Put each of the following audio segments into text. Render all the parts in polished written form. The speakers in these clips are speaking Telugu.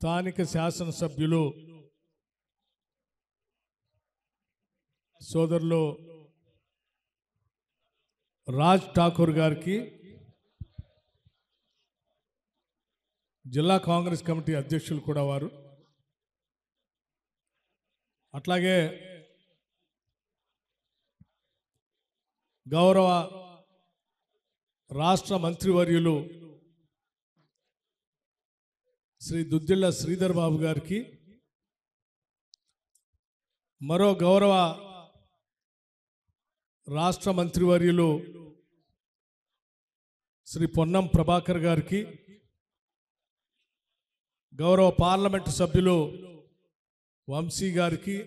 స్థానిక శాసనసభ్యులు సోదరులు రాజ్ ఠాకూర్ గారికి జిల్లా కాంగ్రెస్ కమిటీ అధ్యక్షులు కూడా వారు, అట్లాగే గౌరవ రాష్ట్ర మంత్రివర్యులు శ్రీ దుద్దిళ్ల శ్రీధర్ బాబు గారికి, మరో గౌరవ రాష్ట్ర మంత్రివర్యులు శ్రీ పొన్నం ప్రభాకర్ గారికి, గౌరవ పార్లమెంటు సభ్యులు వంశీ గారికి,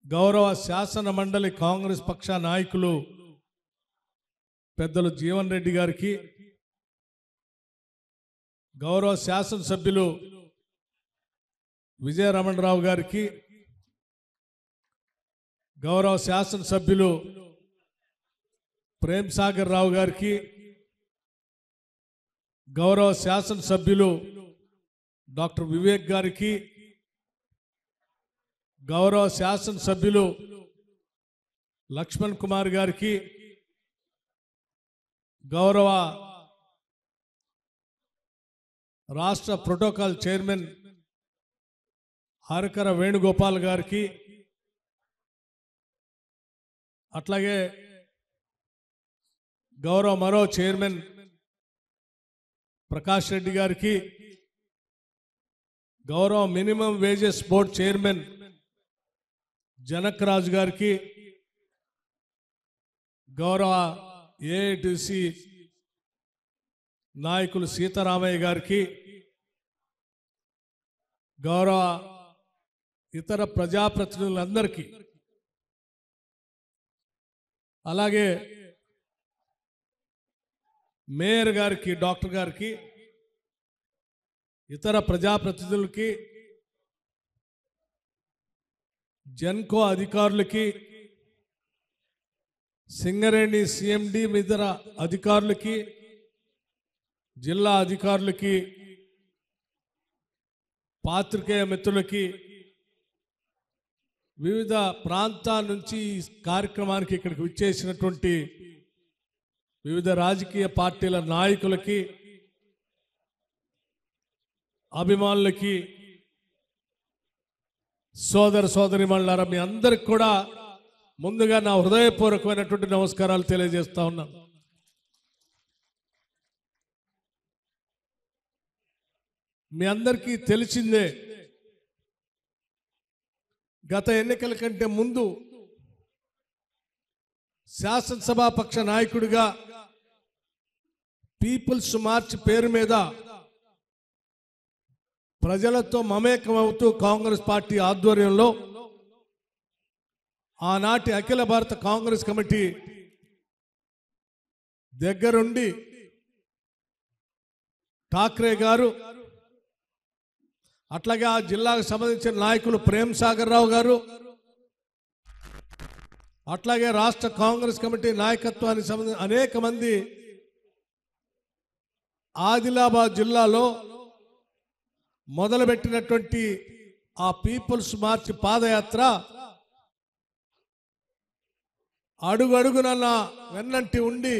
గౌరవ శాసన మండలి కాంగ్రెస్ పక్ష నాయకులు పెద్దలు జీవన్ రెడ్డి గారికి, గౌరవ శాసనసభ్యులు విజయ రమణరావు గారికి, గౌరవ శాసనసభ్యులు ప్రేమ్ సాగర్ రావు గారికి, గౌరవ శాసనసభ్యులు డాక్టర్ వివేక్ గారికి, గౌరవ శాసనసభ్యులు లక్ష్మణ్ కుమార్ గారికి, గౌరవ రాష్ట్ర ప్రోటోకాల్ చైర్మన్ హరకర వేణుగోపాల్ గారికి, అట్లాగే గౌరవ మరో చైర్మన్ ప్రకాష్ రెడ్డి గారికి, గౌరవ minimum wages board chairman Janak Raju గారికి, గౌరవ ఏఐటిసి నాయకులు సీతారామయ్య గారికి, గౌరవ ఇతర ప్రజాప్రతినిధులందరికీ, అలాగే మేయర్ గారికి, డాక్టర్ గారికి, ఇతర ప్రజాప్రతినిధులకి, జెన్కో అధికారులకి, సింగరేణి సిఎండి ఇతర అధికారులకి, జిల్లా అధికారులకి, పాత్రికేయ మిత్రులకి, వివిధ ప్రాంతాల నుంచి ఈ కార్యక్రమానికి ఇక్కడికి విచ్చేసినటువంటి వివిధ రాజకీయ పార్టీల నాయకులకి, అభిమానులకి, సోదర సోదరిమణులారా, మీ అందరికి కూడా ముందుగా నా హృదయపూర్వకమైనటువంటి నమస్కారాలు తెలియజేస్తా ఉన్నాను. మీ అందరికీ తెలిసిందే, గత ఎన్నికల కంటే ముందు శాసనసభాపక్ష నాయకుడిగా పీపుల్స్ మార్చ్ పేరు మీద ప్రజలతో మమేకమవుతూ కాంగ్రెస్ పార్టీ ఆధ్వర్యంలో ఆనాటి అఖిల భారత కాంగ్రెస్ కమిటీ దగ్గరుండి ఠాక్రే గారు, అట్లాగే ఆ జిల్లాకు సంబంధించిన నాయకులు ప్రేమ్ సాగర్ రావు గారు, అట్లాగే రాష్ట్ర కాంగ్రెస్ కమిటీ నాయకత్వానికి సంబంధించిన అనేక మంది ఆదిలాబాద్ జిల్లాలో మొదలుపెట్టినటువంటి ఆ పీపుల్స్ మార్చ్ పాదయాత్ర అడుగడుగున వెన్నంటి ఉండి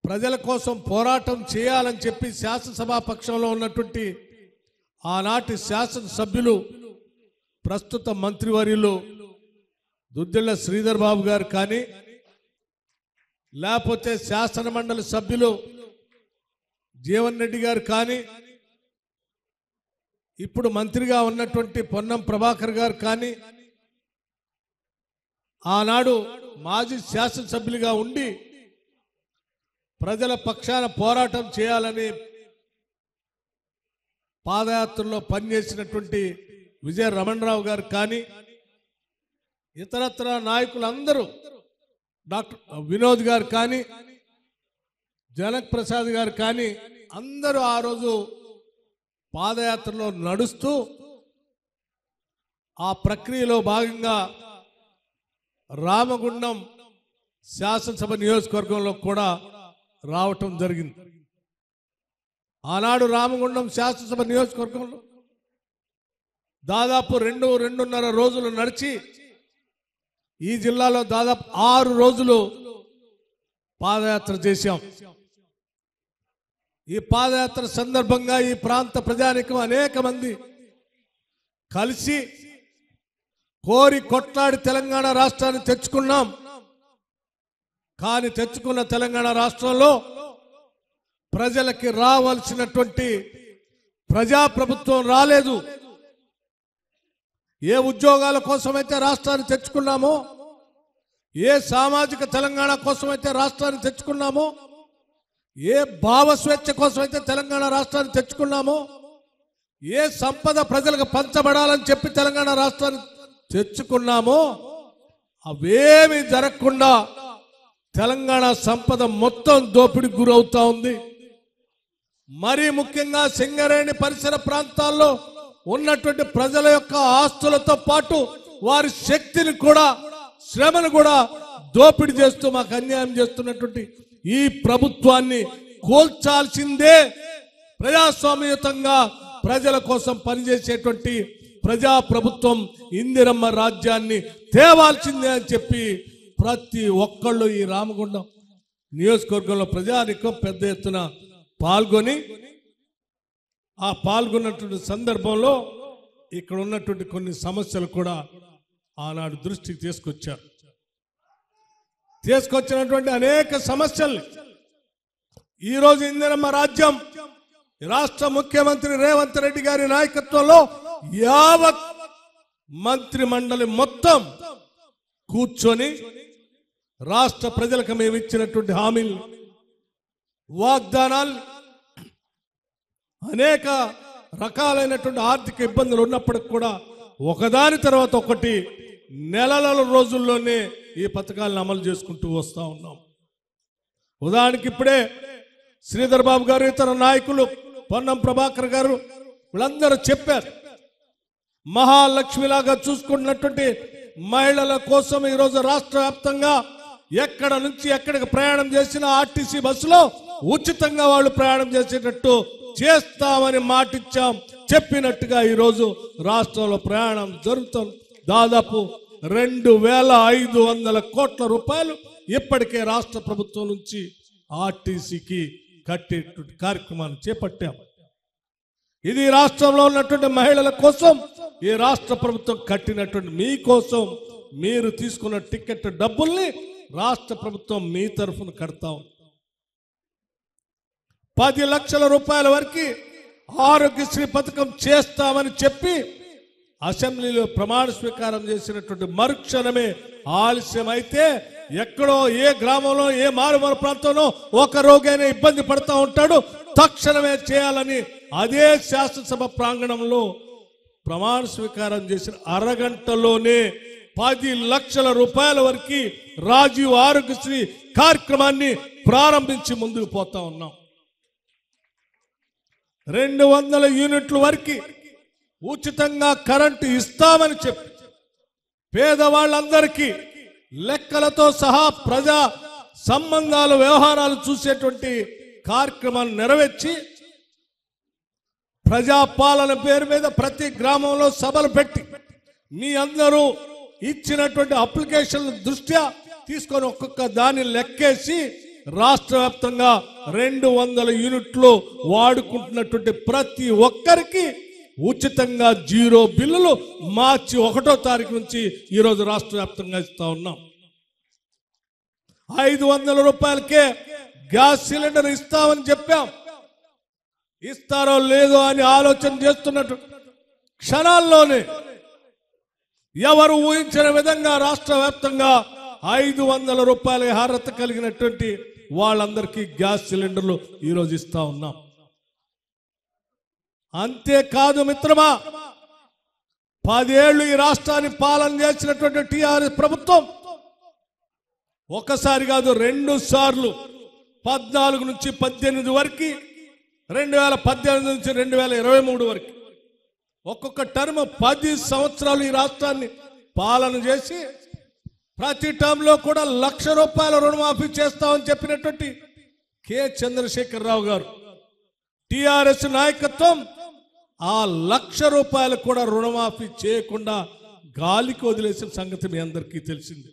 ప్రజల కోసం పోరాటం చేయాలని చెప్పి శాసనసభా పక్షంలో ఉన్నటువంటి ఆనాటి శాసనసభ్యులు ప్రస్తుత మంత్రివర్యులు దుద్దిళ్ల శ్రీధర్ బాబు గారు కానీ, లేకపోతే శాసన మండలి సభ్యులు జీవన్ రెడ్డి గారు కానీ, ఇప్పుడు మంత్రిగా ఉన్నటువంటి పొన్నం ప్రభాకర్ గారు కానీ, ఆనాడు మాజీ శాసనసభ్యులుగా ఉండి ప్రజల పక్షాన పోరాటం చేయాలని పాదయాత్రలో పనిచేసినటువంటి విజయ రమణరావు గారు కానీ, ఇతరత్ర నాయకులందరూ, డాక్టర్ వినోద్ గారు కానీ, జనక్ ప్రసాద్ గారు కానీ, అందరూ ఆ రోజు పాదయాత్రలో నడుస్తూ ఆ ప్రక్రియలో భాగంగా రామగుండం శాసనసభ నియోజకవర్గంలో కూడా రావటం జరిగింది. ఆనాడు రామగుండం శాసనసభ నియోజకవర్గంలో దాదాపు 2-2.5 రోజులు నడిచి ఈ జిల్లాలో దాదాపు 6 రోజులు పాదయాత్ర చేశాం. ఈ పాదయాత్ర సందర్భంగా ఈ ప్రాంత ప్రజానికం అనేక మంది కలిసి కోరి కొట్లాడి తెలంగాణ రాష్ట్రాన్ని తెచ్చుకున్నాం. కానీ తెచ్చుకున్న తెలంగాణ రాష్ట్రంలో ప్రజలకి రావాల్సినటువంటి ప్రజాప్రభుత్వం రాలేదు. ఏ ఉద్యోగాల కోసమైతే రాష్ట్రాన్ని తెచ్చుకున్నామో, ఏ సామాజిక తెలంగాణ కోసమైతే రాష్ట్రాన్ని తెచ్చుకున్నామో, ఏ భావస్వేచ్ఛ కోసమైతే తెలంగాణ రాష్ట్రాన్ని తెచ్చుకున్నామో, ఏ సంపద ప్రజలకు పంచబడాలని చెప్పి తెలంగాణ రాష్ట్రాన్ని తెచ్చుకున్నామో అవేమీ జరగకుండా తెలంగాణ సంపద మొత్తం దోపిడీకి గురవుతా ఉంది. మరీ ముఖ్యంగా సింగరేణి పరిసర ప్రాంతాల్లో ఉన్నటువంటి ప్రజల యొక్క ఆస్తులతో పాటు వారి శక్తిని కూడా, శ్రమను కూడా దోపిడీ చేస్తూ మాకు అన్యాయం చేస్తున్నటువంటి ఈ ప్రభుత్వాన్ని కూల్చాల్సిందే. ప్రజాస్వామ్యయుతంగా ప్రజల కోసం పనిచేసేటువంటి ప్రజా ప్రభుత్వం ఇందిరమ్మ రాజ్యాన్ని తేవాల్సిందే అని చెప్పి ప్రతి ఒక్కళ్ళు ఈ రామగుండం నియోజకవర్గంలో ప్రజానికం పెద్ద ఎత్తున పాల్గొని, ఆ పాల్గొన్నటువంటి సందర్భంలో ఇక్కడ ఉన్నటువంటి కొన్ని సమస్యలు కూడా ఆనాడు దృష్టికి తీసుకొచ్చినటువంటి అనేక సమస్యల్ని ఈరోజు ఇందిరమ్మ రాజ్యం రాష్ట్ర ముఖ్యమంత్రి రేవంత్ రెడ్డి గారి నాయకత్వంలో యావత్ మంత్రి మండలి మొత్తం కూర్చొని రాష్ట్ర ప్రజలకు మేము ఇచ్చినటువంటి హామీలు, వాగ్దానాలు, అనేక రకాలైనటువంటి ఆర్థిక ఇబ్బందులు ఉన్నప్పటికి కూడా ఒకదాని తర్వాత ఒకటి నెలల రోజుల్లోనే ఈ పథకాలను అమలు చేసుకుంటూ వస్తూ ఉన్నాం. ఉదాహరణకి ఇప్పుడే శ్రీధర్ బాబు గారు, ఇతర నాయకులు, పొన్నం ప్రభాకర్ గారు వీళ్ళందరూ చెప్పారు. మహాలక్ష్మిలాగా చూసుకున్నటువంటి మహిళల కోసం ఈరోజు రాష్ట్ర వ్యాప్తంగా ఎక్కడ నుంచి ఎక్కడికి ప్రయాణం చేసిన ఆర్టీసీ బస్సులో ఉచితంగా వాళ్ళు ప్రయాణం చేసేటట్టు చేస్తామని మాటిచ్చాం. చెప్పినట్టుగా ఈరోజు రాష్ట్రంలో ప్రయాణం జరుగుతుంది. దాదాపు 2,500 కోట్ల రూపాయలు ఇప్పటికే రాష్ట్ర ప్రభుత్వం నుంచి ఆర్టీసీకి కట్టేటువంటి కార్యక్రమాన్ని చేపట్టాం. ఇది రాష్ట్రంలో ఉన్నటువంటి మహిళల కోసం ఈ రాష్ట్ర ప్రభుత్వం కట్టినటువంటి, మీకోసం మీరు తీసుకున్న టికెట్ డబ్బుల్ని రాష్ట్ర ప్రభుత్వం మీ తరఫున కడతాం. 10 లక్షల రూపాయల వరకు ఆరోగ్యశ్రీ పథకం చేస్తామని చెప్పి అసెంబ్లీలో ప్రమాణ స్వీకారం చేసినటువంటి మరుక్షణమే ఆలస్యం అయితే ఎక్కడో ఏ గ్రామంలో ఏ మారుమూల ప్రాంతంలో ఒక రోగైనా ఇబ్బంది పడతా ఉంటాడు. తక్షణమే చేయాలని అదే శాసనసభ ప్రాంగణంలో ప్రమాణ స్వీకారం చేసిన అరగంటలోనే 10 లక్షల రూపాయల వరకు రాజీవ్ ఆరోగ్యశ్రీ కార్యక్రమాన్ని ప్రారంభించి ముందుకు పోతా ఉన్నాం. 200 యూనిట్ల వరకు ఉచితంగా కరెంటు ఇస్తామని చెప్పి పేదవాళ్ళందరికీ లెక్కలతో సహా ప్రజా సంబంధాలు, వ్యవహారాలు చూసేటువంటి కార్యక్రమాన్ని నెరవేర్చి ప్రజాపాలన పేరు మీద ప్రతి గ్రామంలో సభలు పెట్టి మీ అందరూ ఇచ్చినటువంటి అప్లికేషన్ల దృష్ట్యా తీసుకొని ఒక్కొక్క దాన్ని లెక్కేసి రాష్ట్ర వ్యాప్తంగా 200 యూనిట్లు వాడుకుంటున్నటువంటి ప్రతి ఒక్కరికి ఉచితంగా 0 బిల్లులు మార్చి 1వ తారీఖు నుంచి ఈరోజు రాష్ట్ర వ్యాప్తంగా ఇస్తా ఉన్నాం. 500 రూపాయలకే గ్యాస్ సిలిండర్ ఇస్తామని చెప్పాం. ఇస్తారో లేదో అని ఆలోచన చేస్తున్నట్టు క్షణాల్లోనే ఎవరు ఊహించిన విధంగా రాష్ట్ర వ్యాప్తంగా 500 రూపాయల అర్హత కలిగినటువంటి వాళ్ళందరికీ గ్యాస్ సిలిండర్లు ఈరోజు ఇస్తా ఉన్నాం. అంతేకాదు మిత్రమా, 10 ఏళ్లు ఈ రాష్ట్రాన్ని పాలన చేసినటువంటి టీఆర్ఎస్ ప్రభుత్వం ఒకసారి కాదు 2 సార్లు 14 నుంచి 18 వరకు, 2018 నుంచి 2023 వరకు ఒక్కొక్క టర్మ్ 10 సంవత్సరాలు ఈ రాష్ట్రాన్ని పాలన చేసి ప్రతి టర్మ్లో కూడా 1,00,000 రూపాయల రుణమాఫీ చేస్తామని చెప్పినటువంటి కె చంద్రశేఖరరావు గారు టిఆర్ఎస్ నాయకత్వం ఆ ₹1,00,000 కూడా రుణమాఫీ చేయకుండా గాలికి వదిలేసిన సంగతి మీ అందరికీ తెలిసింది.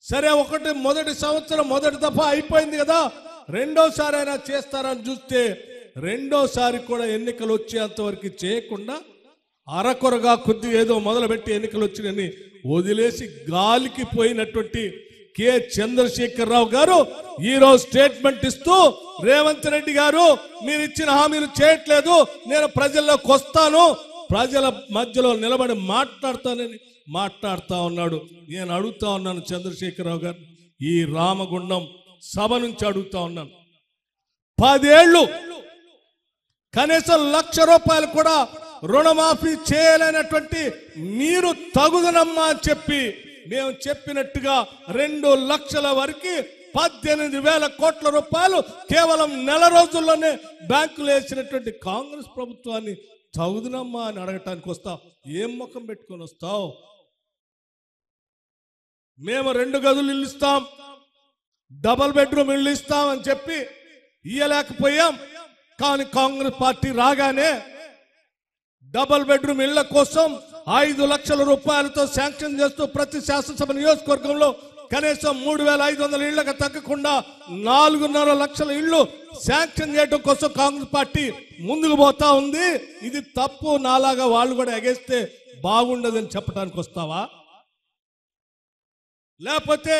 సరే, మొదటి సంవత్సరం మొదటి దఫా అయిపోయింది కదా, రెండోసారి అయినా చేస్తారని చూస్తే రెండోసారి కూడా ఎన్నికలు వచ్చేంతవరకు చేయకుండా అరకొరగా కొద్దిగా ఏదో మొదలుపెట్టి ఎన్నికలు వచ్చినని వదిలేసి గాలికి పోయినటువంటి కె చంద్రశేఖరరావు గారు ఈరోజు స్టేట్మెంట్ ఇస్తూ, రేవంత్ రెడ్డి గారు మీరు ఇచ్చిన హామీలు చేయట్లేదు, నేను ప్రజల్లోకి వస్తాను, ప్రజల మధ్యలో నిలబడి మాట్లాడతానని మాట్లాడుతా ఉన్నాడు. నేను అడుగుతా ఉన్నాను చంద్రశేఖరరావు గారు, ఈ రామగుండం సభ నుంచి అడుగుతా ఉన్నాను, 10 ఏళ్ళు కనీసం ₹1,00,000 కూడా రుణమాఫీ చేయలేనటువంటి మీరు తగుదనమ్మా అని చెప్పి మేము చెప్పినట్టుగా 2 లక్షల వరకు 18,000 కోట్ల రూపాయలు కేవలం నెల రోజుల్లోనే బ్యాంకులు వేసినటువంటి కాంగ్రెస్ ప్రభుత్వాన్ని తగుదనమ్మా అని అడగటానికి వస్తావు. ఏం ముఖం పెట్టుకొని వస్తావు? మేము 2 గదులు ఇల్లు ఇస్తాం, డబల్ బెడ్రూమ్ ఇల్లు ఇస్తాం అని చెప్పి ఇయ్యలేకపోయాం. కానీ కాంగ్రెస్ పార్టీ రాగానే డబల్ బెడ్రూమ్ ఇళ్ల కోసం 5 లక్షల రూపాయలతో శాంక్షన్ చేస్తూ ప్రతి శాసనసభ నియోజకవర్గంలో కనీసం 3,500 ఇళ్లకు తగ్గకుండా 4.5 లక్షల ఇళ్లు శాంక్షన్ చేయడం కోసం కాంగ్రెస్ పార్టీ ముందుకు పోతా ఉంది. ఇది తప్పు, నాలాగా వాళ్ళు కూడా ఎగేస్తే బాగుండదని చెప్పడానికి వస్తావా? లేకపోతే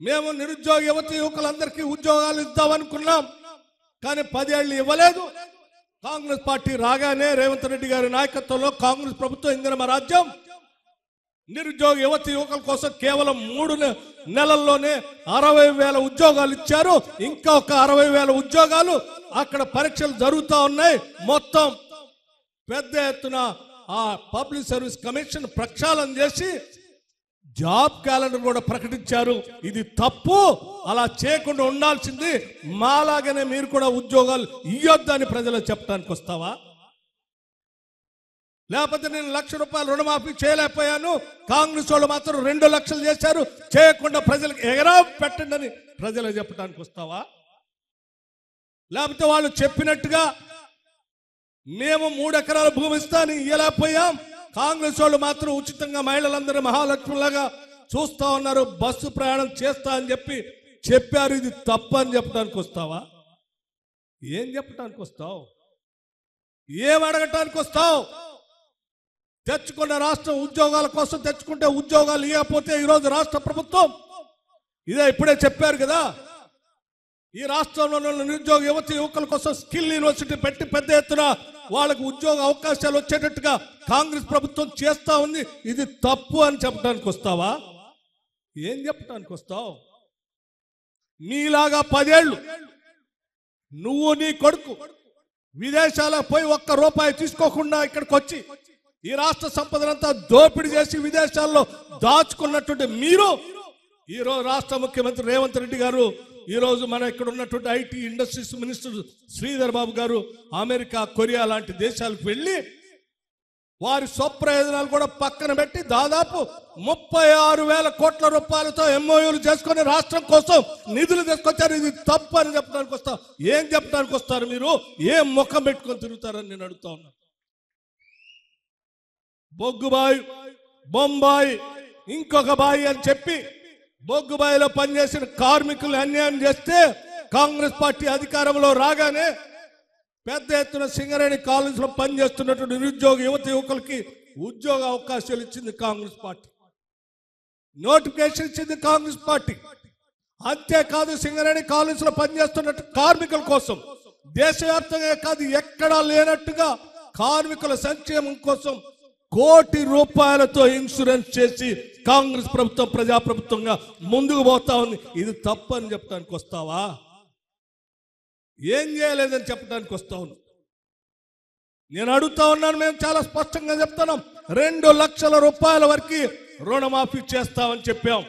మేము నిరుద్యోగ యువతి యువకులందరికీ ఉద్యోగాలు ఇద్దామనుకున్నాం, కానీ 10 ఏళ్ళు ఇవ్వలేదు. కాంగ్రెస్ పార్టీ రాగానే రేవంత్ రెడ్డి గారి నాయకత్వంలో కాంగ్రెస్ ప్రభుత్వం ఇందిరమ్మ రాజ్యం నిరుద్యోగ యువతి యువకుల కోసం కేవలం 3 నెలల్లోనే 60,000 ఉద్యోగాలు ఇచ్చారు. ఇంకా ఒక 60,000 ఉద్యోగాలు అక్కడ పరీక్షలు జరుగుతూ ఉన్నాయి. మొత్తం పెద్ద ఎత్తున ఆ పబ్లిక్ సర్వీస్ కమిషన్ ప్రక్షాళన చేసి జాబ్ క్యాలెండర్ కూడా ప్రకటించారు. ఇది తప్పు, అలా చేయకుండా ఉండాల్సింది. మాలాగానే మీరు కూడా ఉద్యోగాలు ఇయ్యొద్దని ప్రజలకు చెప్పడానికి వస్తావా? లేకపోతే నేను ₹1,00,000 రుణమాఫీ చేయలేకపోయాను, కాంగ్రెస్ వాళ్ళు మాత్రం 2 లక్షలు చేశారు, చేయకుండా ప్రజలకు ఎగరా పెట్టండి అని ప్రజలకు చెప్పడానికి వస్తావా? లేకపోతే వాళ్ళు చెప్పినట్టుగా మేము 3 ఎకరాల భూమి ఇస్తాను ఇయ్యలేకపోయాం, కాంగ్రెస్ వాళ్ళు మాత్రం ఉచితంగా మహిళలందరూ మహాలక్ష్మిలాగా చూస్తా ఉన్నారు, బస్సు ప్రయాణం చేస్తా అని చెప్పారు, ఇది తప్పు అని చెప్పడానికి వస్తావా? ఏం చెప్పడానికి వస్తావు? ఏం అడగటానికి వస్తావు? తెచ్చుకున్న రాష్ట్రం ఉద్యోగాల కోసం తెచ్చుకుంటే ఉద్యోగాలు ఇవ్వకపోతే ఈరోజు రాష్ట్ర ప్రభుత్వం ఇదే ఇప్పుడే చెప్పారు కదా, ఈ రాష్ట్రంలో నిరుద్యోగ యువతి యువకుల కోసం స్కిల్ యూనివర్సిటీ పెట్టి పెద్ద ఎత్తున వాళ్ళకు ఉద్యోగ అవకాశాలు వచ్చేటట్టుగా కాంగ్రెస్ ప్రభుత్వం చేస్తా ఉంది. ఇది తప్పు అని చెప్పడానికి వస్తావా? ఏం చెప్పడానికి వస్తావు? మీలాగా 10 ఏళ్ళు నువ్వు నీ కొడుకు విదేశాలకు పోయి ₹1 తీసుకోకుండా ఇక్కడికి వచ్చి ఈ రాష్ట్ర సంపదనంతా దోపిడీ చేసి విదేశాల్లో దాచుకున్నటువంటి మీరు ఈరోజు రాష్ట్ర ముఖ్యమంత్రి రేవంత్ రెడ్డి గారు, ఈరోజు మన ఇక్కడ ఉన్నటువంటి IT industries minister Sridhar Babu గారు అమెరికా, కొరియా లాంటి దేశాలకు వెళ్ళి వారి స్వప్రయోజనాలు కూడా పక్కన పెట్టి దాదాపు 36,000 కోట్ల రూపాయలతో ఎంఓయూలు చేసుకుని రాష్ట్రం కోసం నిధులు తీసుకొచ్చారు. ఇది తప్పు అని చెప్పడానికి వస్తారు. ఏం చెప్పడానికి వస్తారు మీరు? ఏం ముఖం పెట్టుకొని తిరుగుతారని నేను అడుగుతా ఉన్నా. బొగ్గుబాయి, బొంబాయి, ఇంకొక బాయి అని చెప్పి బొగ్గుబాయిలో పనిచేసిన కార్మికులు అన్యాయం చేస్తే కాంగ్రెస్ పార్టీ అధికారంలో రాగానే పెద్ద ఎత్తున సింగరేణి కాలేజీలో పనిచేస్తున్నటువంటి నిరుద్యోగ యువతి యువకులకి ఉద్యోగ అవకాశాలు ఇచ్చింది కాంగ్రెస్ పార్టీ, నోటిఫికేషన్ ఇచ్చింది కాంగ్రెస్ పార్టీ. అంతేకాదు సింగరేణి కాలేజీలో పనిచేస్తున్న కార్మికుల కోసం దేశవ్యాప్తంగా కాదు ఎక్కడా లేనట్టుగా కార్మికుల సంక్షేమం కోసం ₹1,00,00,000 ఇన్సూరెన్స్ చేసి కాంగ్రెస్ ప్రభుత్వం ప్రజాప్రభుత్వంగా ముందుకు పోతా ఉంది. ఇది తప్పు అని చెప్పడానికి వస్తావా? ఏం చేయలేదని చెప్పడానికి వస్తావు? నేను అడుగుతా ఉన్నాను. మేము చాలా స్పష్టంగా చెప్తున్నాం, ₹2 లక్షల వరకు రుణమాఫీ చేస్తామని చెప్పాం.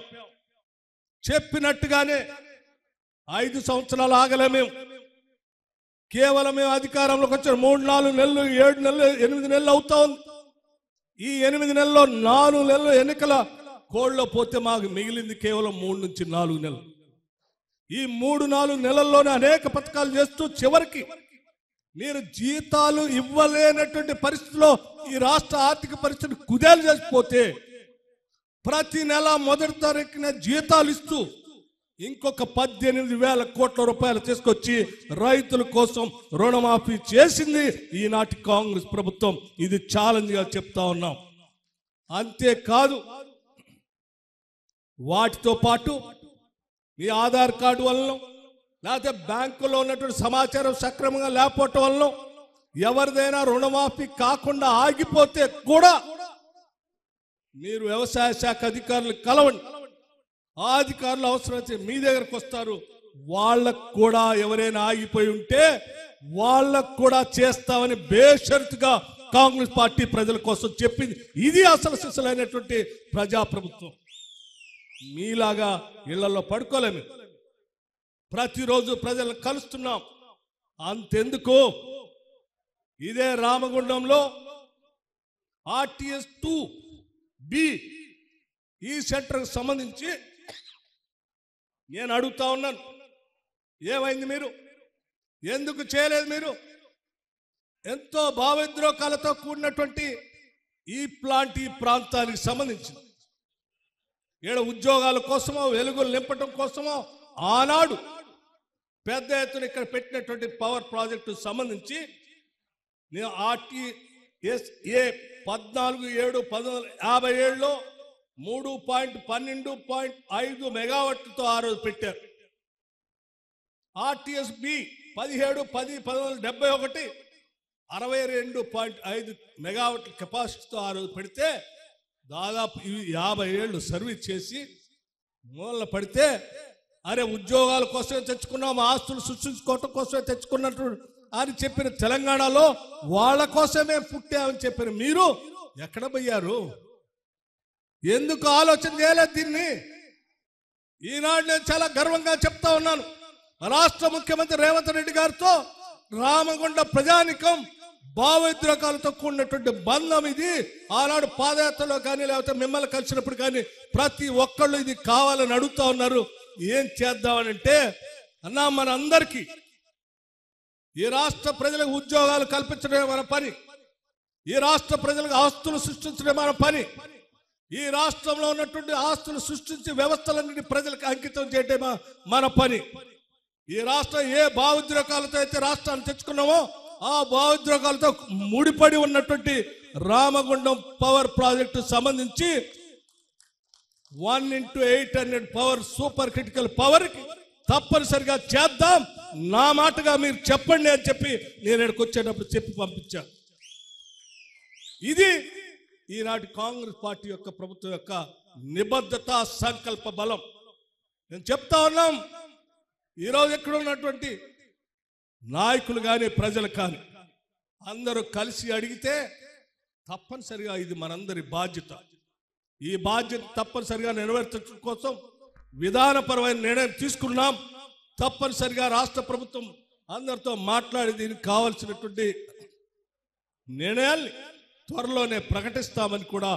చెప్పినట్టుగానే 5 సంవత్సరాలు ఆగలే. మేము కేవలం మేము అధికారంలోకి వచ్చిన 3, 4 నెలలు, 7 నెలలు, 8 నెలలు అవుతా ఉంది. ఈ 8 నెలల్లో 4 నెలలు ఎన్నికల కోడ్లో పోతే మాకు మిగిలింది కేవలం 3 నుంచి 4 నెలలు. ఈ 3-4 నెలల్లోనే అనేక పథకాలు చేస్తూ చివరికి మీరు జీతాలు ఇవ్వలేనటువంటి పరిస్థితిలో ఈ రాష్ట్ర ఆర్థిక పరిస్థితి కుదేలు చేసిపోతే ప్రతి నెల మొదటి తారీఖున జీతాలు ఇస్తూ ఇంకొక 18,000 కోట్ల రూపాయలు తీసుకొచ్చి రైతుల కోసం రుణమాఫీ చేసింది ఈనాటి కాంగ్రెస్ ప్రభుత్వం. ఇది ఛాలెంజ్ గా చెప్తా ఉన్నాం. అంతేకాదు, వాటితో పాటు మీ ఆధార్ కార్డు వల్ల లేకపోతే బ్యాంకులో ఉన్నటువంటి సమాచారం సక్రమంగా లేకపోవటం వల్ల ఎవరిదైనా రుణమాఫీ కాకుండా ఆగిపోతే కూడా మీరు వ్యవసాయ శాఖ అధికారులు కలవండి. ఆ అధికారులు అవసరమైతే మీ దగ్గరకు వస్తారు. వాళ్ళకు కూడా ఎవరైనా ఆగిపోయి ఉంటే వాళ్ళకు కూడా చేస్తామని బేషరతుగా కాంగ్రెస్ పార్టీ ప్రజల కోసం చెప్పింది. ఇది అసలు సిసలైనటువంటి ప్రజాప్రభుత్వం. మీలాగా ఇళ్లలో పడుకోలేము. ప్రతిరోజు ప్రజలను కలుస్తున్నాం. అంతెందుకు, ఇదే రామగుండంలో ఆర్టీఎస్ 2B ఈ సెంటర్కి సంబంధించి నేను అడుగుతా ఉన్నాను, ఏమైంది? మీరు ఎందుకు చేయలేదు? మీరు ఎంతో భావోద్రేకాలతో కూడినటువంటి ఈ ప్రాంతానికి సంబంధించింది. ఈడ ఉద్యోగాల కోసమో వెలుగులు నింపటం కోసమో ఆనాడు పెద్ద ఎత్తున ఇక్కడ పెట్టినటువంటి పవర్ ప్రాజెక్టు సంబంధించి నేను RTSA 14/7/1957లో 3.12.5 మెగావాట్లతో ఆ రోజు పెట్టారు. RTSB 17/10/1971 62.5 మెగావాట్ల కెపాసిటీతో ఆ రోజు పెడితే దాదాపు 50 ఏళ్ళు సర్వీస్ చేసి మూలన పడితే, అరే ఉద్యోగాల కోసమే తెచ్చుకున్నాం, ఆస్తులు సృష్టించుకోవటం కోసమే తెచ్చుకున్నట్టు అని చెప్పిన తెలంగాణలో వాళ్ళ కోసమే పుట్టామని చెప్పిన మీరు ఎక్కడ పోయారు? ఎందుకు ఆలోచన చేయలేదు దీన్ని? ఈనాడు నేను చాలా గర్వంగా చెప్తా ఉన్నాను, రాష్ట్ర ముఖ్యమంత్రి రేవంత్ రెడ్డి గారితో రామగుండ ప్రజానికం భావోద్రేకాలతో కూడినటువంటి బంధం ఇది. ఆనాడు పాదయాత్రలో కానీ లేకపోతే మిమ్మల్ని కలిసినప్పుడు కానీ ప్రతి ఒక్కళ్ళు ఇది కావాలని అడుగుతా ఉన్నారు. ఏం చేద్దామనంటే, అన్నా మనందరికీ ఈ రాష్ట్ర ప్రజలకు ఉద్యోగాలు కల్పించడమే మన పని, ఈ రాష్ట్ర ప్రజలకు ఆస్తులు సృష్టించడమే మన పని, ఈ రాష్ట్రంలో ఉన్నటువంటి ఆస్తులు సృష్టించి వ్యవస్థలన్నింటి ప్రజలకు అంకితం చేయడమే మన పని. ఈ రాష్ట్రం ఏ భావోద్రేకాలతో అయితే రాష్ట్రాన్ని తెచ్చుకున్నామో ఆ భావోద్రేకాలతో ముడిపడి ఉన్నటువంటి రామగుండం పవర్ ప్రాజెక్టు సంబంధించి 1x800 power super critical power కి తప్పనిసరిగా చేద్దాం, నా మాటగా మీరు చెప్పండి అని చెప్పి నేను ఇక్కడికి వచ్చేటప్పుడు చెప్పి పంపించాను. ఇది ఈనాటి కాంగ్రెస్ పార్టీ యొక్క ప్రభుత్వం యొక్క నిబద్ధత, సంకల్ప బలం. నేను చెప్తా ఉన్నాం, ఈరోజు ఎక్కడ ఉన్నటువంటి నాయకులు కానీ ప్రజలు కానీ అందరూ కలిసి అడిగితే తప్పనిసరిగా ఇది మనందరి బాధ్యత. ఈ బాధ్యత తప్పనిసరిగా నెరవేర్చడం కోసం విధానపరమైన నిర్ణయం తీసుకున్నాం. తప్పనిసరిగా రాష్ట్ర ప్రభుత్వం అందరితో మాట్లాడి దీనికి కావాల్సినటువంటి నిర్ణయాల్ని త్వరలోనే ప్రకటిస్తామని కూడా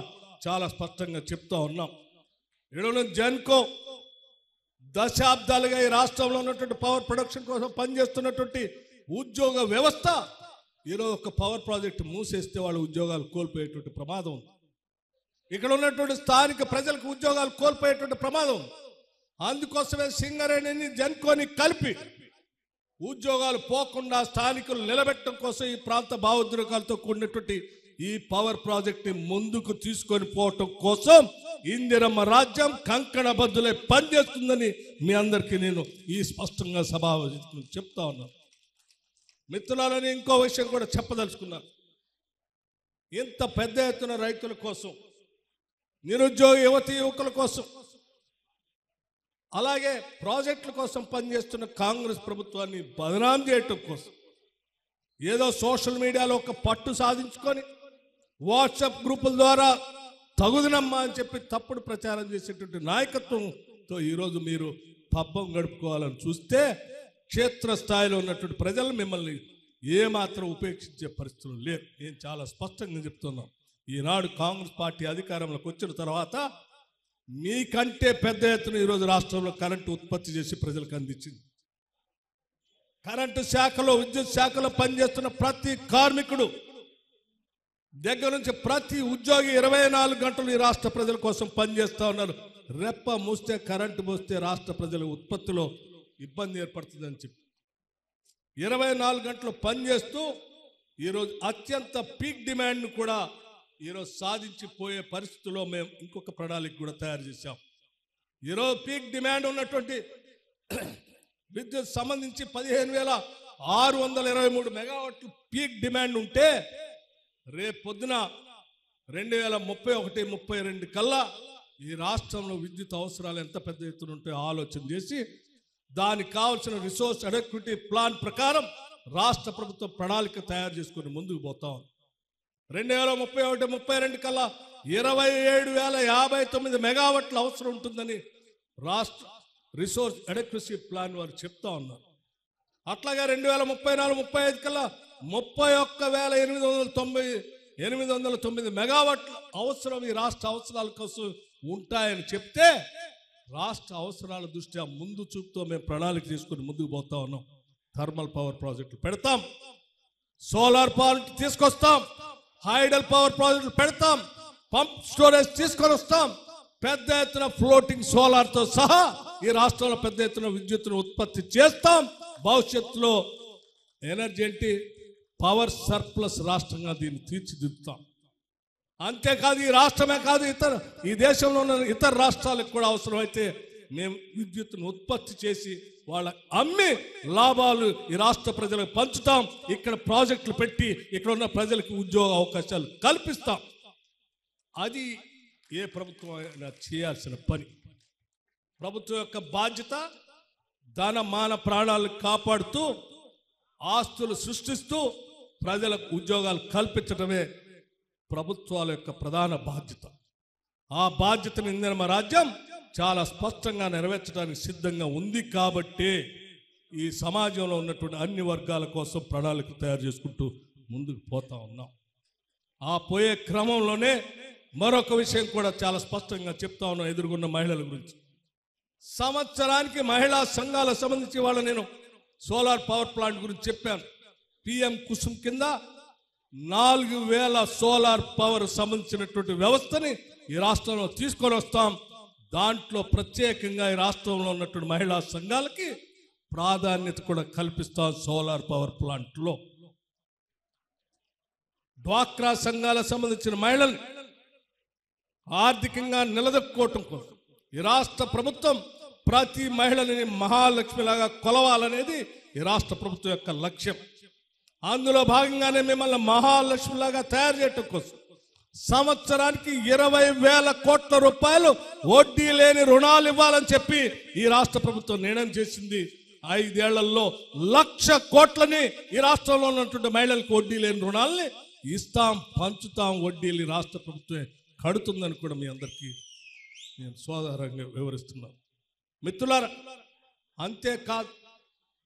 చాలా స్పష్టంగా చెప్తా ఉన్నాం. ఈరోజు జెన్కో దశాబ్దాలుగా ఈ రాష్ట్రంలో ఉన్నటువంటి పవర్ ప్రొడక్షన్ కోసం పనిచేస్తున్నటువంటి ఉద్యోగ వ్యవస్థ ఈరోజు ఒక పవర్ ప్రాజెక్టు మూసేస్తే వాళ్ళు ఉద్యోగాలు కోల్పోయేటువంటి ప్రమాదం ఉంది. ఇక్కడ ఉన్నటువంటి స్థానిక ప్రజలకు ఉద్యోగాలు కోల్పోయేటువంటి ప్రమాదం ఉంది. అందుకోసమే సింగరేణిని జెన్కోని కలిపి ఉద్యోగాలు పోకుండా స్థానికులు నిలబెట్టడం కోసం ఈ ప్రాంత భావోద్రేకాలతో కూడినటువంటి ఈ పవర్ ప్రాజెక్ట్ ని ముందుకు తీసుకొని పోవటం కోసం ఇందిరమ్మ రాజ్యం కంకణబద్దులే పనిచేస్తుందని మీ అందరికీ నేను ఈ స్పష్టంగా సభావేదికగా చెప్తా ఉన్నాను. మిత్రులని ఇంకో విషయం కూడా చెప్పదలుచుకున్నాను. ఇంత పెద్ద ఎత్తున రైతుల కోసం, నిరుద్యోగ యువతీ యువకుల కోసం, అలాగే ప్రాజెక్టుల కోసం పనిచేస్తున్న కాంగ్రెస్ ప్రభుత్వాన్ని బదనాం చేయటం కోసం ఏదో సోషల్ మీడియాలో ఒక పట్టు సాధించుకొని వాట్సాప్ గ్రూపుల ద్వారా తగుదనమ్మా అని చెప్పి తప్పుడు ప్రచారం చేసేటువంటి నాయకత్వంతో ఈరోజు మీరు పబ్బం గడుపుకోవాలని చూస్తే క్షేత్రస్థాయిలో ఉన్నటువంటి ప్రజలు మిమ్మల్ని ఏమాత్రం ఉపేక్షించే పరిస్థితులు లేరు. నేను చాలా స్పష్టంగా చెప్తున్నాం. ఈనాడు కాంగ్రెస్ పార్టీ అధికారంలోకి వచ్చిన తర్వాత మీకంటే పెద్ద ఎత్తున ఈరోజు రాష్ట్రంలో కరెంటు ఉత్పత్తి చేసి ప్రజలకు అందించింది. కరెంటు శాఖలో, విద్యుత్ శాఖలో పనిచేస్తున్న ప్రతి కార్మికుడు దగ్గర నుంచి ప్రతి ఉద్యోగి 24 గంటలు ఈ రాష్ట్ర ప్రజల కోసం పనిచేస్తూ ఉన్నారు. రెప్ప మూస్తే కరెంటు పోస్తే రాష్ట్ర ప్రజల ఉత్పత్తిలో ఇబ్బంది ఏర్పడుతుందని చెప్పి 24 గంటలు పనిచేస్తూ ఈరోజు అత్యంత పీక్ డిమాండ్ను కూడా ఈరోజు సాధించిపోయే పరిస్థితుల్లో మేము ఇంకొక ప్రణాళిక కూడా తయారు చేశాం. ఈరోజు పీక్ డిమాండ్ ఉన్నటువంటి విద్యుత్ సంబంధించి 15,623 మెగావాట్లు పీక్ డిమాండ్ ఉంటే రేపు పొద్దున 2031-32 కల్లా ఈ రాష్ట్రంలో విద్యుత్ అవసరాలు ఎంత పెద్ద ఎత్తున ఉంటాయో ఆలోచన చేసి దానికి కావాల్సిన రిసోర్స్ అడెక్విటీ ప్లాన్ ప్రకారం రాష్ట్ర ప్రభుత్వం ప్రణాళిక తయారు చేసుకుని ముందుకు పోతాం. 2031-32 కల్లా 27,059 మెగావాట్ల అవసరం ఉంటుందని రాష్ట్ర రిసోర్స్ అడెక్వసీ ప్లాన్ వారు చెప్తా ఉన్నారు. అట్లాగే 2034-35 కల్లా 31,809 మెగావాట్ల అవసరం ఈ రాష్ట్ర అవసరాల కోసం ఉంటాయని చెప్తే రాష్ట్ర అవసరాల దృష్ట్యా ముందు చూపుతో మేము ప్రణాళిక తీసుకుని ముందుకు పోతా ఉన్నాం. థర్మల్ పవర్ ప్రాజెక్టులు పెడతాం, సోలార్ పవర్ తీసుకొస్తాం, హైడల్ పవర్ ప్రాజెక్టులు పెడతాం, పంప్ స్టోరేజ్ తీసుకొని వస్తాం, పెద్ద ఎత్తున ఫ్లోటింగ్ సోలార్తో సహా ఈ రాష్ట్రంలో పెద్ద ఎత్తున విద్యుత్తును ఉత్పత్తి చేస్తాం. భవిష్యత్తులో ఎనర్జీ పవర్ సర్ప్లస్ రాష్ట్రంగా దీన్ని తీర్చిదిద్దుతాం. అంతేకాదు ఈ రాష్ట్రమే కాదు ఈ దేశంలో ఉన్న ఇతర రాష్ట్రాలకు కూడా అవసరమైతే మేము విద్యుత్తును ఉత్పత్తి చేసి వాళ్ళ అమ్మి లాభాలు ఈ రాష్ట్ర ప్రజలకు పంచుతాం. ఇక్కడ ప్రాజెక్టులు పెట్టి ఇక్కడ ఉన్న ప్రజలకు ఉద్యోగ అవకాశాలు కల్పిస్తాం. అది ఏ ప్రభుత్వం అయినా చేయాల్సిన పని. ప్రభుత్వం యొక్క బాధ్యత ధన మాన ప్రాణాలను కాపాడుతూ ఆస్తులు సృష్టిస్తూ ప్రజలకు ఉద్యోగాలు కల్పించడమే ప్రభుత్వాల యొక్క ప్రధాన బాధ్యత. ఆ బాధ్యతను ఇందిరమ్మ రాజ్యం చాలా స్పష్టంగా నెరవేర్చడానికి సిద్ధంగా ఉంది. కాబట్టి ఈ సమాజంలో ఉన్నటువంటి అన్ని వర్గాల కోసం ప్రణాళిక తయారు చేసుకుంటూ ముందుకు పోతా ఉన్నాం. ఆ పోయే క్రమంలోనే మరొక విషయం కూడా చాలా స్పష్టంగా చెప్తా ఉన్నాం. ఎదుర్కొన్న మహిళల గురించి సంవత్సరానికి మహిళా సంఘాల సంబంధించి వాళ్ళ నేను సోలార్ పవర్ ప్లాంట్ గురించి చెప్పాను. పిఎం కుసుమ్ కింద 4,000 సోలార్ పవర్ సంబంధించినటువంటి వ్యవస్థని ఈ రాష్ట్రంలో తీసుకొని వస్తాం. దాంట్లో ప్రత్యేకంగా ఈ రాష్ట్రంలో ఉన్నటువంటి మహిళా సంఘాలకి ప్రాధాన్యత కూడా కల్పిస్తాం. సోలార్ పవర్ ప్లాంట్లో డ్వాక్రా సంఘాలకు సంబంధించిన మహిళల్ని ఆర్థికంగా నిలదొక్కుకోవటం కోసం ఈ రాష్ట్ర ప్రభుత్వం ప్రతి మహిళని మహాలక్ష్మిలాగా కొలవాలనేది ఈ రాష్ట్ర ప్రభుత్వం యొక్క లక్ష్యం. అందులో భాగంగానే మిమ్మల్ని మహాలక్ష్మిలాగా తయారు చేయటం కోసం సంవత్సరానికి 20,000 కోట్ల రూపాయలు వడ్డీ లేని రుణాలు ఇవ్వాలని చెప్పి ఈ రాష్ట్ర ప్రభుత్వం నిర్ణయం చేసింది. 5 ఏళ్లలో 1,00,000 కోట్లని ఈ రాష్ట్రంలో ఉన్నటువంటి మహిళలకు వడ్డీ లేని రుణాలని ఇస్తాం, పంచుతాం. వడ్డీలు రాష్ట్ర ప్రభుత్వమే కడుతుందని కూడా మీ అందరికీ నేను సోదరంగా వివరిస్తున్నాను. మిత్రులారా, అంతేకాదు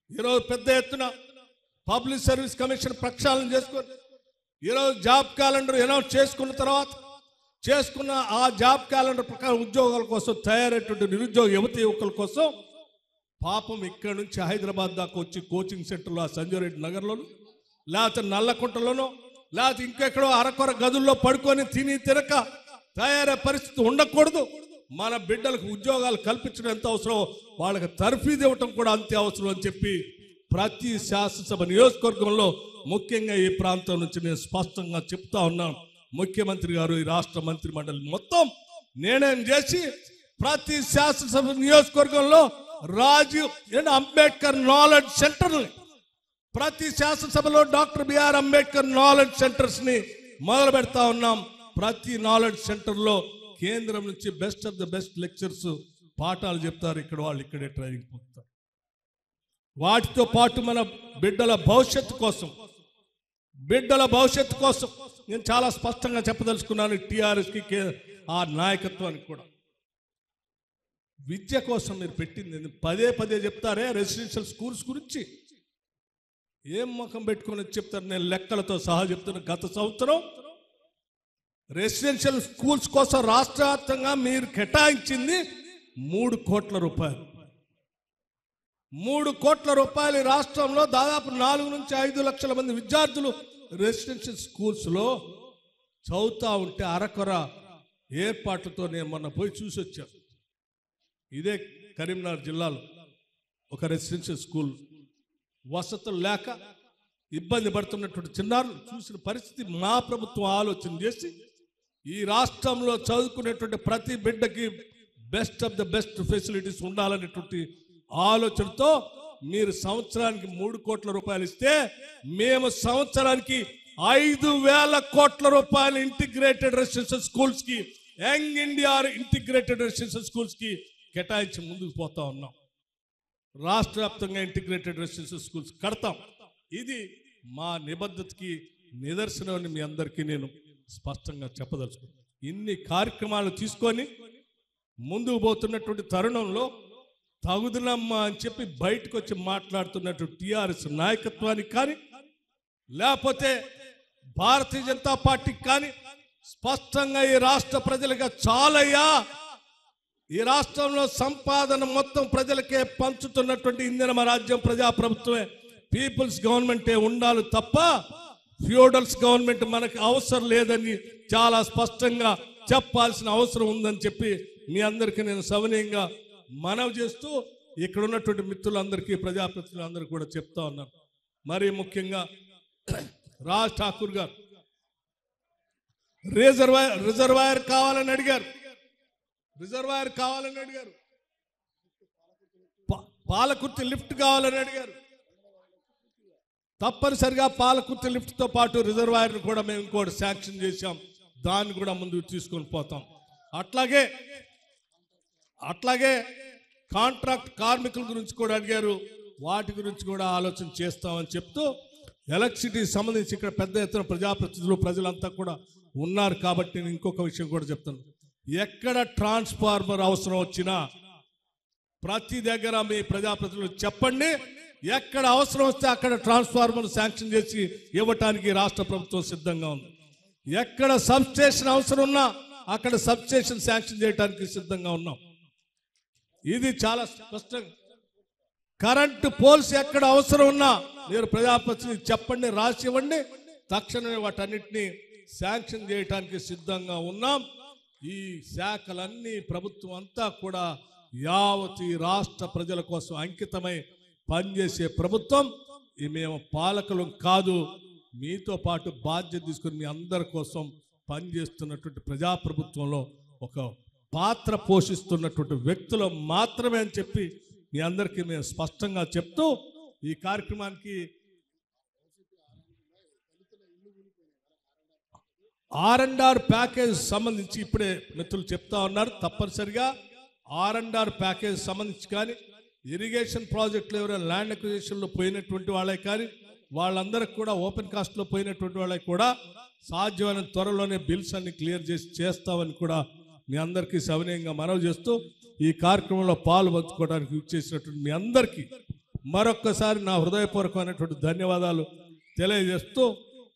ఈరోజు పెద్ద ఎత్తున పబ్లిక్ సర్వీస్ కమిషన్ ప్రక్షాళన చేసుకొని ఈరోజు జాబ్ క్యాలెండర్ అనౌన్స్ చేసుకున్న తర్వాత చేసుకున్న ఆ జాబ్ క్యాలెండర్ ప్రకారం ఉద్యోగాల కోసం తయారైనటువంటి నిరుద్యోగ యువకుల కోసం పాపం ఇక్కడ నుంచి హైదరాబాద్ దాకా వచ్చి కోచింగ్ సెంటర్లో ఆ సంజయ్ రెడ్డి నగర్లోనూ లేకపోతే నల్లకుంటలోనో లేకపోతే ఇంకెక్కడో అరకొర గదుల్లో పడుకొని తిని తినక తయారయ్యే పరిస్థితి ఉండకూడదు. మన బిడ్డలకు ఉద్యోగాలు కల్పించడం ఎంత అవసరం వాళ్ళకి తర్ఫీదు ఇవ్వటం కూడా అంతే అవసరం అని చెప్పి ప్రతి శాసనసభ నియోజకవర్గంలో ముఖ్యంగా ఈ ప్రాంతం నుంచి నేను స్పష్టంగా చెప్తా ఉన్నాను. ముఖ్యమంత్రి గారు ఈ రాష్ట్ర మంత్రి మండలి మొత్తం నిర్ణయం చేసి ప్రతి శాసనసభ నియోజకవర్గంలో రాజీవ్ అంబేద్కర్ నాలెడ్జ్ సెంటర్ని ప్రతి శాసనసభలో doctor BR Ambedkar knowledge centres ని మొదలు పెడతా ఉన్నాం. ప్రతి నాలెడ్జ్ సెంటర్లో కేంద్రం నుంచి best of the best lectures పాఠాలు చెప్తారు. ఇక్కడ వాళ్ళు ఇక్కడే ట్రైనింగ్ పొందుతారు. వాటితో పాటు మన బిడ్డల భవిష్యత్తు కోసం నేను చాలా స్పష్టంగా చెప్పదలుచుకున్నాను. టీఆర్ఎస్కి ఆ నాయకత్వానికి కూడా విద్య కోసం మీరు పెట్టింది పదే చెప్తారే రెసిడెన్షియల్ స్కూల్స్ గురించి ఏం ముఖం పెట్టుకొని చెప్తారు. నేను లెక్కలతో సహా చెప్తున్నా. గత సంవత్సరం రెసిడెన్షియల్ స్కూల్స్ కోసం రాష్ట్ర వ్యాప్తంగా మీరు కేటాయించింది 3 కోట్ల రూపాయలు. 3 కోట్ల రూపాయలు రాష్ట్రంలో దాదాపు 4 నుంచి 5 లక్షల మంది విద్యార్థులు రెసిడెన్షియల్ స్కూల్స్లో చదువుతా ఉంటే అరకొర ఏర్పాట్లతో నేను మొన్న పోయి చూసి వచ్చాను. ఇదే కరీంనగర్ జిల్లాలో ఒక రెసిడెన్షియల్ స్కూల్ వసతులు లేక ఇబ్బంది పడుతున్నటువంటి చిన్నారులు చూసిన పరిస్థితి మా ప్రభుత్వం ఆలోచన చేసి ఈ రాష్ట్రంలో చదువుకునేటువంటి ప్రతి బిడ్డకి best of the best facilities ఉండాలనేటువంటి ఆలోచనతో మీరు సంవత్సరానికి 3 కోట్ల రూపాయలు ఇస్తే మేము సంవత్సరానికి 5,000 కోట్ల రూపాయలు ఇంటిగ్రేటెడ్ రెసిడెన్షియల్ స్కూల్స్ కి, young India integrated residential schools కి కేటాయించి ముందుకు పోతా ఉన్నాం. రాష్ట్ర వ్యాప్తంగా ఇంటిగ్రేటెడ్ రెసిడెన్షియల్ స్కూల్స్ కడతాం. ఇది మా నిబద్ధతకి నిదర్శనం అని మీ అందరికీ నేను స్పష్టంగా చెప్పదలుచుకున్నాను. ఇన్ని కార్యక్రమాలు తీసుకొని ముందుకు పోతున్నటువంటి తరుణంలో తగుదనమ్మా అని చెప్పి బయటకు వచ్చి మాట్లాడుతున్నటువంటి టిఆర్ఎస్ నాయకత్వానికి కానీ లేకపోతే భారతీయ జనతా పార్టీకి కానీ స్పష్టంగా ఈ రాష్ట్ర ప్రజలుగా చాలయ్యా, ఈ రాష్ట్రంలో సంపాదన మొత్తం ప్రజలకే పంచుతున్నటువంటి ఇందిరమ రాజ్యం ప్రజాప్రభుత్వమే, పీపుల్స్ గవర్నమెంటే ఉండాలి తప్ప ఫ్యూడల్స్ గవర్నమెంట్ మనకు అవసరం లేదని చాలా స్పష్టంగా చెప్పాల్సిన అవసరం ఉందని చెప్పి మీ అందరికీ నేను సవినయంగా మనవి చేస్తూ ఇక్కడ ఉన్నటువంటి మిత్రులందరికీ, ప్రజాప్రతినిధులందరికీ కూడా చెప్తా ఉన్నాను. మరి ముఖ్యంగా రాజ్ ఠాకూర్ గారు రిజర్వాయర్ కావాలని అడిగారు. రిజర్వాయర్ కావాలని అడిగారు, పాలకుర్తి లిఫ్ట్ కావాలని అడిగారు. తప్పనిసరిగా పాలకుర్తి లిఫ్ట్తో పాటు రిజర్వాయర్ను కూడా మేము ఇంకోటి శాంక్షన్ చేశాం, దాన్ని కూడా ముందుకు తీసుకొని పోతాం. అట్లాగే కాంట్రాక్ట్ కార్మికుల గురించి కూడా అడిగారు, వాటి గురించి కూడా ఆలోచన చేస్తామని చెప్తూ ఎలక్ట్రిసిటీ సంబంధించి ఇక్కడ పెద్ద ఎత్తున ప్రజాప్రతినిధులు ప్రజలంతా కూడా ఉన్నారు కాబట్టి నేను ఇంకొక విషయం కూడా చెప్తాను. ఎక్కడ ట్రాన్స్ఫార్మర్ అవసరం వచ్చినా ప్రతి దగ్గర మీ ప్రజాప్రతినిధులు చెప్పండి, ఎక్కడ అవసరం వస్తే అక్కడ ట్రాన్స్ఫార్మర్ శాంక్షన్ చేసి ఇవ్వటానికి రాష్ట్ర ప్రభుత్వం సిద్ధంగా ఉంది. ఎక్కడ సబ్స్టేషన్ అవసరం ఉన్నా అక్కడ సబ్స్టేషన్ శాంక్షన్ చేయడానికి సిద్ధంగా ఉన్నాం. ఇది చాలా స్పష్టంగా. కరెంటు పోల్స్ ఎక్కడ అవసరం ఉన్నా మీరు ప్రజాప్రతినిధి చెప్పండి, రాసి ఇవ్వండి, తక్షణమే వాటన్నిటిని శాంక్షన్ చేయడానికి సిద్ధంగా ఉన్నాం. ఈ శాఖలన్నీ ప్రభుత్వం అంతా కూడా యావత్ ఈ రాష్ట్ర ప్రజల కోసం అంకితమై పనిచేసే ప్రభుత్వం. మేము పాలకులు కాదు, మీతో పాటు బాధ్యత తీసుకుని మీ అందరి కోసం పనిచేస్తున్నటువంటి ప్రజాప్రభుత్వంలో ఒక పాత్ర పోషిస్తున్నటువంటి వ్యక్తులు మాత్రమే అని చెప్పి మీ అందరికీ మేము స్పష్టంగా చెప్తూ ఈ కార్యక్రమానికి R&R ప్యాకేజ్ సంబంధించి ఇప్పుడే మిత్రులు చెప్తా ఉన్నారు. తప్పనిసరిగా R&R ప్యాకేజ్ సంబంధించి కానీ ఇరిగేషన్ ప్రాజెక్టులు ఎవరైనా ల్యాండ్ అక్విజిషన్లో పోయినటువంటి వాళ్ళే కానీ వాళ్ళందరికీ కూడా ఓపెన్ కాస్ట్లో పోయినటువంటి వాళ్ళకి కూడా సాధ్యమైన త్వరలోనే బిల్స్ అన్ని క్లియర్ చేస్తామని కూడా మీ అందరికీ సవినయంగా మనవి చేస్తూ ఈ కార్యక్రమంలో పాల్పంచుకోవడానికి ఇచ్చేసినటువంటి మీ అందరికీ మరొక్కసారి నా హృదయపూర్వకమైనటువంటి ధన్యవాదాలు తెలియజేస్తూ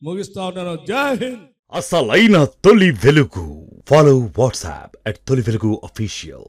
ముగిస్తా ఉన్నాను. జై హింద్. అసలైన తొలి వెలుగు. ఫాలో వాట్సాప్ @తొలి వెలుగు official.